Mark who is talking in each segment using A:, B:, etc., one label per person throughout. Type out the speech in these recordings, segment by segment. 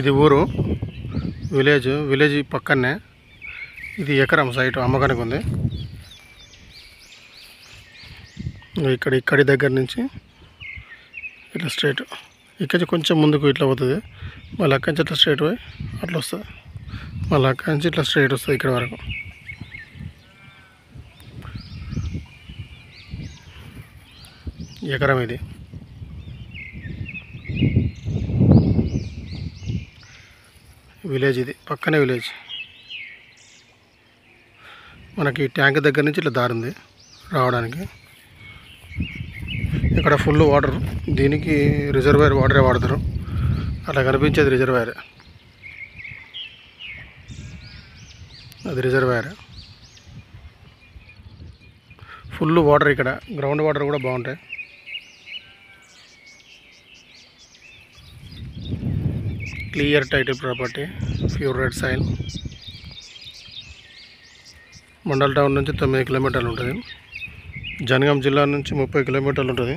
A: ఇది ఊరు విలేజ్ పక్కనే. ఇది ఎకరం సైట్ అమ్మకానికి ఉంది. ఇక్కడి దగ్గర నుంచి ఇట్లా స్ట్రైట్, ఇక్కడి కొంచెం ముందుకు ఇట్లా పోతుంది, మళ్ళీ అక్కడి నుంచి ఇట్లా స్ట్రైట్ పోయి అట్లా వస్తుంది, మళ్ళీ అక్కడి నుంచి ఇట్లా స్ట్రైట్ వస్తుంది ఇక్కడ వరకు. ఎకరం ఇది. విలేజ్ ఇది పక్కనే విలేజ్. మనకి ట్యాంక్ దగ్గర నుంచి ఇట్లా దారి ఉంది రావడానికి. ఇక్కడ ఫుల్ వాటర్, దీనికి రిజర్వాయర్ వాటరే వాడతారు. అట్లా కనిపించేది రిజర్వాయర్, అది రిజర్వాయర్. ఫుల్ వాటర్, ఇక్కడ గ్రౌండ్ వాటర్ కూడా బాగుంటాయి. Clear title property, pure red soil. Mandal town నుంచి 9 కిలోమీటర్లు ఉంటుంది. జనగాం జిల్లా నుంచి 30 కిలోమీటర్లు ఉంటుంది.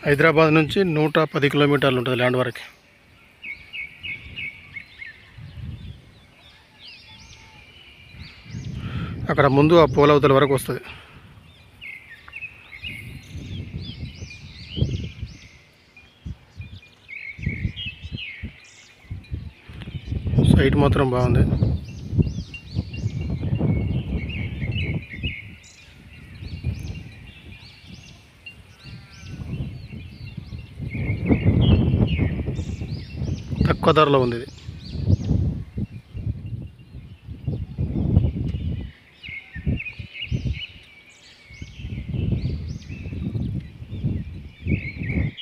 A: హైదరాబాద్ నుంచి 110 కిలోమీటర్లు ఉంటుంది ల్యాండ్ వరకు. అక్కడ ముందు ఆ పోలవతల వరకు వస్తుంది. సైట్ మాత్రం బాగుంది. తక్కువ ధరలో ఉంది ఇది.